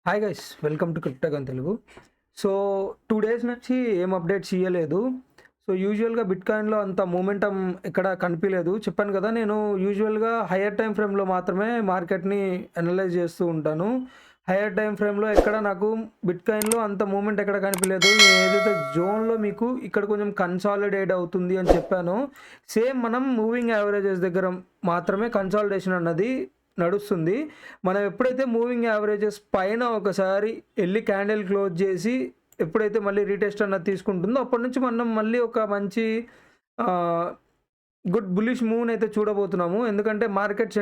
Hi guys, welcome to Cryptogun Telugu. So 2 days నుంచి ఏం updates ఇయ్యలేదు. సో యూజువల్గా బిట్కాయిన్లో అంత మూమెంటం ఎక్కడ కనిపించలేదు. చెప్పాను కదా, నేను యూజువల్గా హయ్యర్ టైం ఫ్రేమ్లో మాత్రమే మార్కెట్ని అనలైజ్ చేస్తూ ఉంటాను. హయ్యర్ టైం ఫ్రేమ్లో ఎక్కడ నాకు బిట్కాయిన్లో అంత మూమెంట్ ఎక్కడ కనిపించలేదు. నేను ఏదైతే జోన్లో మీకు ఇక్కడ కొంచెం కన్సాలిడేట్ అవుతుంది అని చెప్పానో, సేమ్ మనం మూవింగ్ యావరేజెస్ దగ్గర మాత్రమే కన్సాలిడేషన్ అన్నది నడుస్తుంది. మనం ఎప్పుడైతే మూవింగ్ యావరేజెస్ పైన ఒకసారి వెళ్ళి క్యాండిల్ క్లోజ్ చేసి ఎప్పుడైతే మళ్ళీ రీటెస్ట్ అన్నది తీసుకుంటుందో అప్పటి నుంచి మనం మళ్ళీ ఒక మంచి గుడ్ బుల్లిష్ మూవ్ని అయితే చూడబోతున్నాము. ఎందుకంటే మార్కెట్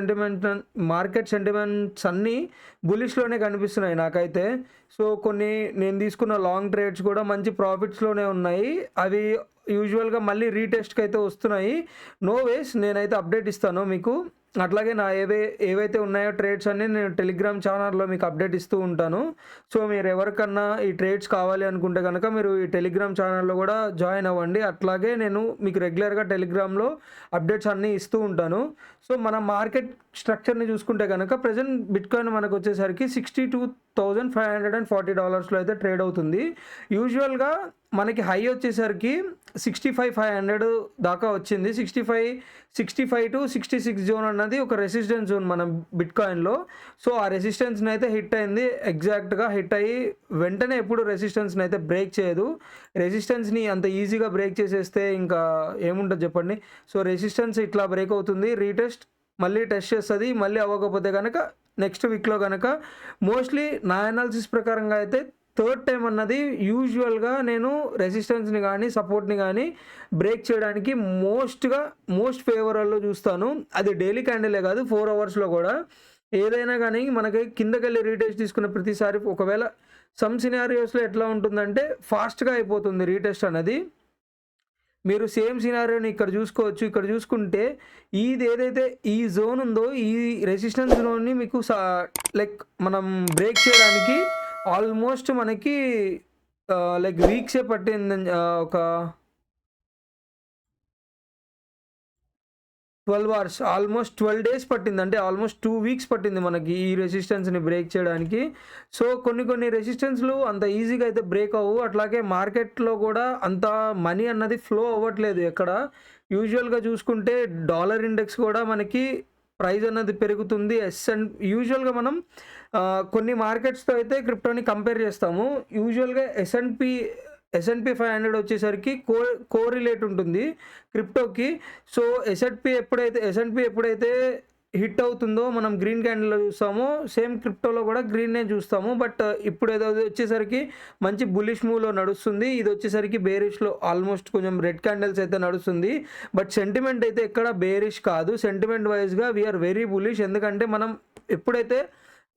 సెంటిమెంట్స్ అన్నీ బుల్లిష్లోనే కనిపిస్తున్నాయి నాకైతే. సో కొన్ని నేను తీసుకున్న లాంగ్ ట్రేడ్స్ కూడా మంచి ప్రాఫిట్స్లోనే ఉన్నాయి. అవి యూజువల్గా మళ్ళీ రీటెస్ట్కి అయితే వస్తున్నాయి. నో వేస్, నేనైతే అప్డేట్ ఇస్తాను మీకు. అట్లాగే నా ఏవైతే ఉన్నాయో ట్రేడ్స్ అన్నీ నేను టెలిగ్రామ్ ఛానల్లో మీకు అప్డేట్ ఇస్తూ ఉంటాను. సో మీరు ఎవరికన్నా ఈ ట్రేడ్స్ కావాలి అనుకుంటే కనుక మీరు ఈ టెలిగ్రామ్ ఛానల్లో కూడా జాయిన్ అవ్వండి. అట్లాగే నేను మీకు రెగ్యులర్గా టెలిగ్రామ్లో అప్డేట్స్ అన్నీ ఇస్తూ ఉంటాను. సో మన మార్కెట్ స్ట్రక్చర్ని చూసుకుంటే కనుక ప్రజెంట్ బిట్కాయిన్ మనకు వచ్చేసరికి $62,540 అయితే ట్రేడ్ అవుతుంది. యూజువల్గా మనకి హై వచ్చేసరికి 65,500 దాకా వచ్చింది. 65 టు 66 జోన్ అన్నది ఒక రెసిస్టెన్స్ జోన్ మన బిట్కాయిన్లో. సో ఆ రెసిస్టెన్స్ని అయితే హిట్ అయింది. ఎగ్జాక్ట్గా హిట్ అయ్యి వెంటనే ఎప్పుడు రెసిస్టెన్స్ని అయితే బ్రేక్ చేయదు. రెసిస్టెన్స్ని అంత ఈజీగా బ్రేక్ చేసేస్తే ఇంకా ఏముంటుంది చెప్పండి. సో రెసిస్టెన్స్ ఇట్లా బ్రేక్ అవుతుంది, రీటెస్ట్ మళ్ళీ టెస్ట్ చేస్తుంది. మళ్ళీ అవ్వకపోతే కనుక నెక్స్ట్ వీక్లో కనుక మోస్ట్లీ నా అనాలిసిస్ ప్రకారంగా అయితే థర్డ్ టైం అన్నది యూజువల్గా నేను రెసిస్టెన్స్ని కానీ సపోర్ట్ని కానీ బ్రేక్ చేయడానికి మోస్ట్ ఫేవరబుల్లో చూస్తాను. అది డైలీ క్యాండిలే కాదు, 4 అవర్స్లో కూడా. ఏదైనా కానీ మనకి కిందకెళ్ళి రీటెస్ట్ తీసుకున్న ప్రతిసారి ఒకవేళ సమ్ సినారియోస్లో ఎట్లా ఉంటుందంటే ఫాస్ట్గా అయిపోతుంది రీటెస్ట్ అనేది. మీరు సేమ్ సినారియోని ఇక్కడ చూసుకోవచ్చు. ఇక్కడ చూసుకుంటే ఇది ఏదైతే ఈ జోన్ ఉందో ఈ రెసిస్టెన్స్ జోన్ని మీకు లైక్ మనం బ్రేక్ చేయడానికి ఆల్మోస్ట్ మనకి లైక్ వీక్సే పట్టింది. ఒక 12 అవర్స్, ఆల్మోస్ట్ 12 డేస్ పట్టింది. అంటే ఆల్మోస్ట్ 2 వీక్స్ పట్టింది మనకి ఈ రెసిస్టెన్స్ని బ్రేక్ చేయడానికి. సో కొన్ని రెసిస్టెన్స్లు అంత ఈజీగా అయితే బ్రేక్ అవ్వవు. అట్లాగే మార్కెట్లో కూడా అంత మనీ అన్నది ఫ్లో అవ్వట్లేదు ఎక్కడ. యూజువల్గా చూసుకుంటే డాలర్ ఇండెక్స్ కూడా మనకి ప్రైస్ అన్నది పెరుగుతుంది. యూజువల్గా మనం కొన్ని మార్కెట్స్తో అయితే క్రిప్టోని కంపేర్ చేస్తాము. యూజువల్గా ఎస్ఎన్పి 500 వచ్చేసరికి కోరిలేట్ ఉంటుంది క్రిప్టోకి. సో ఎస్ఎన్పి ఎప్పుడైతే హిట్ అవుతుందో మనం గ్రీన్ క్యాండిల్లో చూస్తామో, సేమ్ క్రిప్టోలో కూడా గ్రీన్నే చూస్తాము. బట్ ఇప్పుడు ఏదో వచ్చేసరికి మంచి బుల్లిష్ మూవ్లో నడుస్తుంది. ఇది వచ్చేసరికి బేరిష్లో ఆల్మోస్ట్ కొంచెం రెడ్ క్యాండిల్స్ అయితే నడుస్తుంది. బట్ సెంటిమెంట్ అయితే ఎక్కడ బేరిష్ కాదు. సెంటిమెంట్ వైజ్గా వీఆర్ వెరీ బుల్లిష్. ఎందుకంటే మనం ఎప్పుడైతే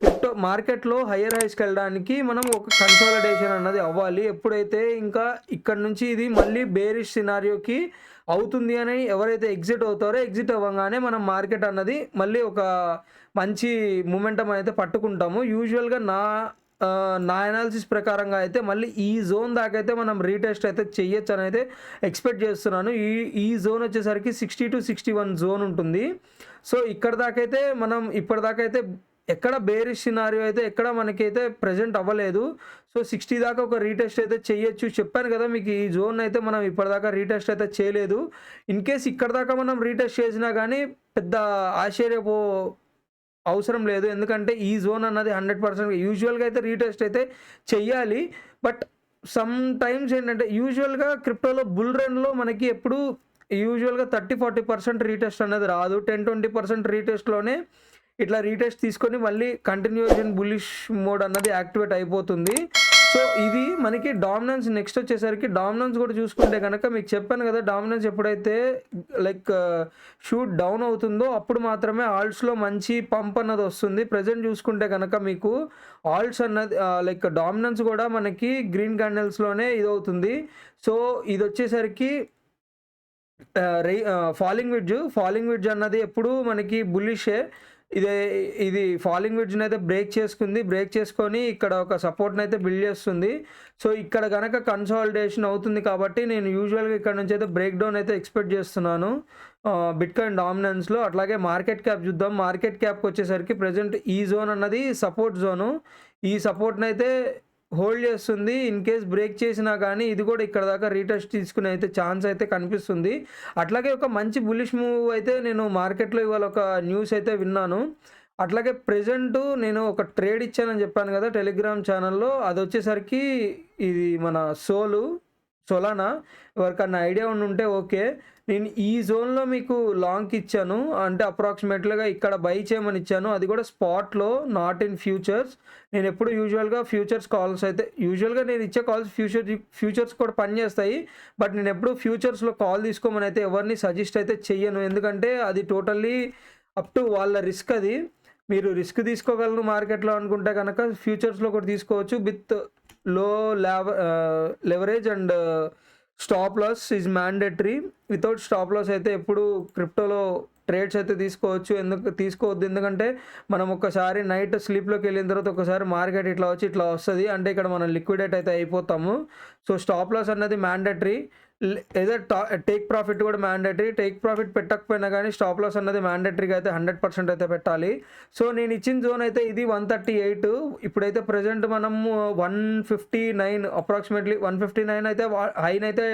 క్రిప్టో మార్కెట్లో హయ్యర్ హైస్కి వెళ్ళడానికి మనం ఒక కన్సాలిడేషన్ అన్నది అవ్వాలి. ఎప్పుడైతే ఇంకా ఇక్కడ నుంచి ఇది మళ్ళీ బేరిష్ సినారియోకి అవుతుంది అని ఎవరైతే ఎగ్జిట్ అవుతారో, ఎగ్జిట్ అవ్వగానే మనం మార్కెట్ అన్నది మళ్ళీ ఒక మంచి మూమెంటం అయితే పట్టుకుంటాము. యూజువల్గా నా అనాలిసిస్ ప్రకారంగా అయితే మళ్ళీ ఈ జోన్ దాకా అయితే మనం రీటెస్ట్ అయితే చెయ్యొచ్చు అని అయితే ఎక్స్పెక్ట్ చేస్తున్నాను. ఈ జోన్ వచ్చేసరికి 60 to 61 జోన్ ఉంటుంది. సో ఇక్కడ దాకైతే మనం ఇప్పటిదాకైతే ఎక్కడ బేరిష్ సినారియో అయితే ఎక్కడ మనకైతే ప్రజెంట్ అవ్వలేదు. సో 60 దాకా ఒక రీటెస్ట్ అయితే చేయొచ్చు. చెప్పాను కదా మీకు, ఈ జోన్ అయితే మనం ఇప్పటిదాకా రీటెస్ట్ అయితే చేయలేదు. ఇన్ కేస్ ఇక్కడ దాకా మనం రీటెస్ట్ చేసినా కానీ పెద్ద ఆశ్చర్యపో అవసరం లేదు. ఎందుకంటే ఈ జోన్ అన్నది 100% యూజువల్గా అయితే రీటెస్ట్ అయితే చెయ్యాలి. బట్ సమ్ టైమ్స్ ఏంటంటే యూజువల్గా క్రిప్టోలో బుల్ రన్లో మనకి ఎప్పుడు యూజువల్గా 30-40% రీటెస్ట్ అనేది రాదు. 10-20% రీటెస్ట్లోనే ఇట్లా రీటెస్ట్ తీసుకొని మళ్ళీ కంటిన్యూషన్ బుల్లిష్ మోడ్ అన్నది యాక్టివేట్ అయిపోతుంది. సో ఇది మనకి డామినెన్స్. నెక్స్ట్ వచ్చేసరికి డామినెన్స్ కూడా చూసుకుంటే కనుక మీకు చెప్పాను కదా, డామినెన్స్ ఎప్పుడైతే లైక్ షూట్ డౌన్ అవుతుందో అప్పుడు మాత్రమే ఆల్ట్స్లో మంచి పంప్ అన్నది వస్తుంది. ప్రజెంట్ చూసుకుంటే కనుక మీకు ఆల్ట్స్ అన్నది లైక్ డామినెన్స్ కూడా మనకి గ్రీన్ క్యాండిల్స్లోనే ఇది అవుతుంది. సో ఇది వచ్చేసరికి ఫాలింగ్ విడ్జ్ అన్నది ఎప్పుడు మనకి బుల్లిషే. ఇదే ఇది ఫాలింగ్ వెడ్జ్‌ని అయితే బ్రేక్ చేసుకుంది. బ్రేక్ చేసుకొని ఇక్కడ ఒక సపోర్ట్‌ని అయితే బిల్డ్ చేస్తుంది. సో, ఇక్కడ గనక కన్సాలిడేషన్ అవుతుంది కాబట్టి నేను యూజువల్‌గా ఇక్కడ నుంచి అయితే బ్రేక్ డౌన్ అయితే ఎక్స్‌పెక్ట్ చేస్తున్నాను. బిట్‌కాయిన్ డామినెన్స్‌లో. అట్లాగే మార్కెట్ క్యాప్ చూద్దాం. మార్కెట్ క్యాప్‌కొచ్చేసరికి ప్రెజెంట్ ఈ జోన్ అన్నది సపోర్ట్ జోను. ఈ సపోర్ట్‌నయితే హోల్డ్ చేస్తుంది. ఇన్ కేస్ బ్రేక్ చేసినా గానీ ఇది కూడా ఇక్కడ దాకా రీటెస్ట్ తీసుకునే అయితే ఛాన్స్ అయితే కనిపిస్తుంది. అట్లాగే ఒక మంచి బుల్లిష్ మూవ్ అయితే నేను మార్కెట్‌లో ఇవాళ ఒక న్యూస్ అయితే విన్నాను. అట్లాగే ప్రెజెంటు నేను ఒక ట్రేడ్ ఇచ్చానని చెప్పాను కదా! టెలిగ్రామ్ ఛానల్‌లో. అదొచ్చేసరికి ఇది మన సోలానా. ఎవరికన్నా ఐడియా ఉండుంటే ఓకే. నేను ఈ జోన్‌లో మీకు లాంగ్‌కి ఇచ్చాను. అంటే అప్రాక్సిమేట్‌లీగా ఇక్కడ బై చేయమని ఇచ్చాను. అది కూడా స్పాట్‌లో, నాట్ ఇన్ ఫ్యూచర్స్. నేనెప్పుడు యూజువల్‌గా ఫ్యూచర్స్ కాల్స్ అయితే యూజువల్‌గా నేను ఇచ్చే కాల్స్ ఫ్యూచర్స్ కూడా పనిచేస్తాయి. బట్ నేనెప్పుడు ఫ్యూచర్స్‌లో కాల్ తీసుకోమని అయితే ఎవరిని సజెస్ట్ అయితే చెయ్యను. ఎందుకంటే అది టోటల్లీ అప్ టు వాళ్ళ రిస్క్ అది. మీరు రిస్క్ తీసుకోగలను మార్కెట్‌లో అనుకుంటే గనక ఫ్యూచర్స్‌లో కూడా తీసుకోవచ్చు. With low leverage and stop loss is mandatory. Without stop loss అయితే ఎప్పుడు క్రిప్టోలో ట్రేడ్స్ అయితే తీసుకోవద్దు. ఎందుకంటే మనం ఒక్కసారి నైట్ స్లీప్‌లోకి వెళ్ళిన తర్వాత ఒకసారి మార్కెట్ ఇట్లా వచ్చి ఇట్లా వస్తది. అంటే ఇక్కడ మనం లిక్విడేట్ అయితే అయిపోతాము. సో, స్టాప్ లాస్ అన్నది మ్యాండేటరీ. ఎయిదర్ టేక్ ప్రాఫిట్ కూడా మ్యాండేటరీ. టేక్ ప్రాఫిట్ పెట్టకపోయినా కానీ స్టాప్ లాస్ అన్నది మ్యాండేటరీగా అయితే 100% అయితే పెట్టాలి. సో, నేను ఇచ్చిన జోన్ అయితే ఇది 138. ఇప్పుడైతే ప్రెజెంట్ మనము 159 అప్రాక్సిమేట్‌లీ 159 అయితే హైనైతే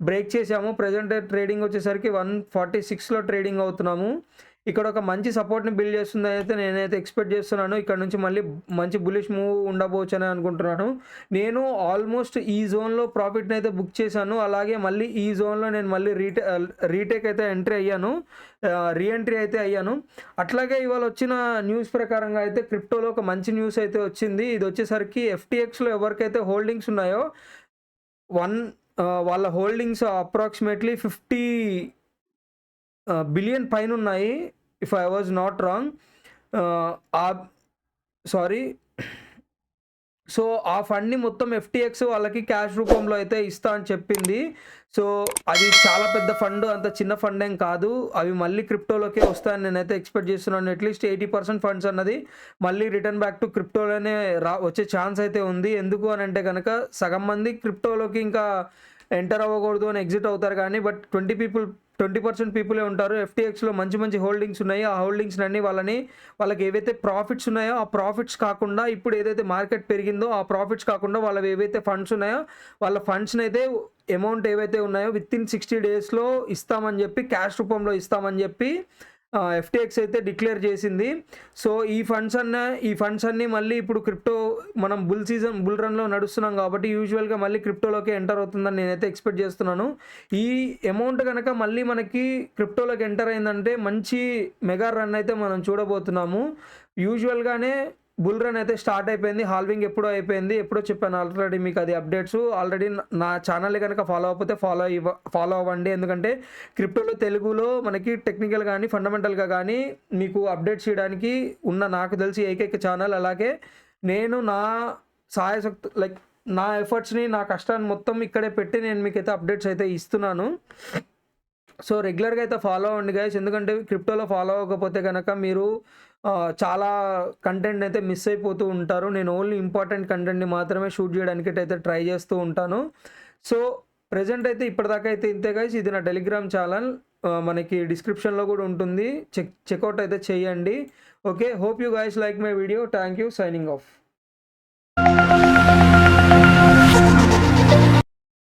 బ్రేక్ చేసాము. ప్రెజెంట్ ట్రేడింగ్ వచ్చేసరికి 146లో ట్రేడింగ్ అవుతున్నాము. ఇక్కడ ఒక మంచి సపోర్ట్‌ని బిల్డ్ చేస్తుందని అయితే నేనైతే ఎక్స్‌పెక్ట్ చేస్తున్నాను. ఇక్కడ నుంచి మళ్ళీ మంచి బుల్లిష్ మూవ్ ఉండబోవచ్చని అనుకుంటున్నాను. నేను ఆల్మోస్ట్ ఈ జోన్‌లో ప్రాఫిట్‌ని అయితే బుక్ చేశాను. అలాగే మళ్ళీ ఈ జోన్‌లో నేను మళ్ళీ రీటేక్ అయితే ఎంట్రీ అయ్యాను. రీఎంట్రీ అయితే అయ్యాను. అట్లాగే ఇవాళ వచ్చిన న్యూస్ ప్రకారంగా అయితే క్రిప్టోలో ఒక మంచి న్యూస్ అయితే వచ్చింది. ఇది వచ్చేసరికి ఎఫ్‌టీఎక్స్‌లో ఎవరికైతే హోల్డింగ్స్ ఉన్నాయో వాళ్ళ హోల్డింగ్స్ అప్రాక్సిమేట్‌లీ 50 బిలియన్ పైనున్నాయి. If I was not wrong. Sorry. So, ఆ ఫండ్‌ని మొత్తం ఎఫ్‌టీఎక్స్ వాళ్ళకి క్యాష్ రూపంలో అయితే ఇస్తా అని చెప్పింది. సో, అది చాలా పెద్ద ఫండ్. అంత చిన్న ఫండ్ ఏం కాదు. అవి మళ్ళీ క్రిప్టోలోకే వస్తాయని నేనైతే ఎక్స్‌పెక్ట్ చేస్తున్నాను. అట్‌లీస్ట్ 80% ఫండ్స్ అన్నది మళ్ళీ రిటర్న్ బ్యాక్ టు క్రిప్టోలోనే వచ్చే ఛాన్స్ అయితే ఉంది. ఎందుకు అనంటే గనక సగం మంది క్రిప్టోలోకి ఇంకా ఎంటర్ అవ్వకూడదు అని ఎగ్జిట్ అవుతారు కానీ బట్ 20% పీపులే ఉంటారు. ఎఫ్‌టీఎక్స్‌లో మంచి హోల్డింగ్స్ ఉన్నాయి. ఆ హోల్డింగ్స్‌నన్నీ వాళ్ళకి ఏవైతే ప్రాఫిట్స్ ఉన్నాయో ఆ ప్రాఫిట్స్ కాకుండా ఇప్పుడు ఏదైతే మార్కెట్ పెరిగిందో ఆ ప్రాఫిట్స్ కాకుండా వాళ్ళవి ఏవైతే ఫండ్స్ ఉన్నాయో వాళ్ళ ఫండ్స్‌నైతే అమౌంట్ ఏవైతే ఉన్నాయో వితిన్ 60 డేస్‌లో ఇస్తామని చెప్పి క్యాష్ రూపంలో ఇస్తామని చెప్పి ఎఫ్‌టీఎక్స్ అయితే డిక్లేర్ చేసింది. సో, ఈ ఫండ్స్ అన్నీ మళ్ళీ ఇప్పుడు క్రిప్టో మనం బుల్ రన్‌లో నడుస్తున్నాం కాబట్టి యూజువల్‌గా మళ్ళీ క్రిప్టోలోకి ఎంటర్ అవుతుందని నేనైతే ఎక్స్‌పెక్ట్ చేస్తున్నాను. ఈ అమౌంట్ గనక మళ్ళీ మనకి క్రిప్టోలోకి ఎంటర్ అయిందంటే మంచి మెగా రన్ అయితే మనం చూడబోతున్నాము. యూజువల్‌గానే బుల్ రన్ అయితే స్టార్ట్ అయిపోయింది. హాల్వింగ్ ఎప్పుడో అయిపోయింది. ఎప్పుడో చెప్పాను ఆల్రెడీ మీకు అది అప్డేట్స్. ఆల్రెడీ నా ఛానల్‌ని కనుక ఫాలో అవ్వకపోతే ఫాలో అవ్వండి. ఎందుకంటే క్రిప్టోలో తెలుగులో మనకి టెక్నికల్ గానీ, ఫండమెంటల్‌గా గానీ మీకు అప్డేట్స్ చేయడానికి నాకు తెలిసి ఏకైక ఛానల్. అలాగే నేను నా సాయశక్తు నా ఎఫర్ట్స్‌ని, నా కష్టాన్ని మొత్తం ఇక్కడే పెట్టి నేను మీకైతే అప్డేట్స్ అయితే ఇస్తున్నాను. సో, రెగ్యులర్‌గా అయితే ఫాలో అవ్వండి గైస్. ఎందుకంటే క్రిప్టోలో ఫాలో అవ్వకపోతే గనక మీరు చాలా కంటెంట్ అయితే మిస్ అయిపోతూ ఉంటారు. నేను ఓన్లీ ఇంపార్టెంట్ కంటెంట్‌ని మాత్రమే షూట్ చేయడానికి అయితే ట్రై చేస్తూ ఉంటాను. సో, ప్రెజెంట్ అయితే ఇప్పటిదాకా అయితే ఇంతే గైస్. ఇది నా టెలిగ్రామ్ ఛానల్. మనకి డిస్క్రిప్షన్‌లో కూడా ఉంటుంది. చెక్‌ఔట్ అయితే చేయండి. Okay. Hope you guys like my video. Thank you. Signing off.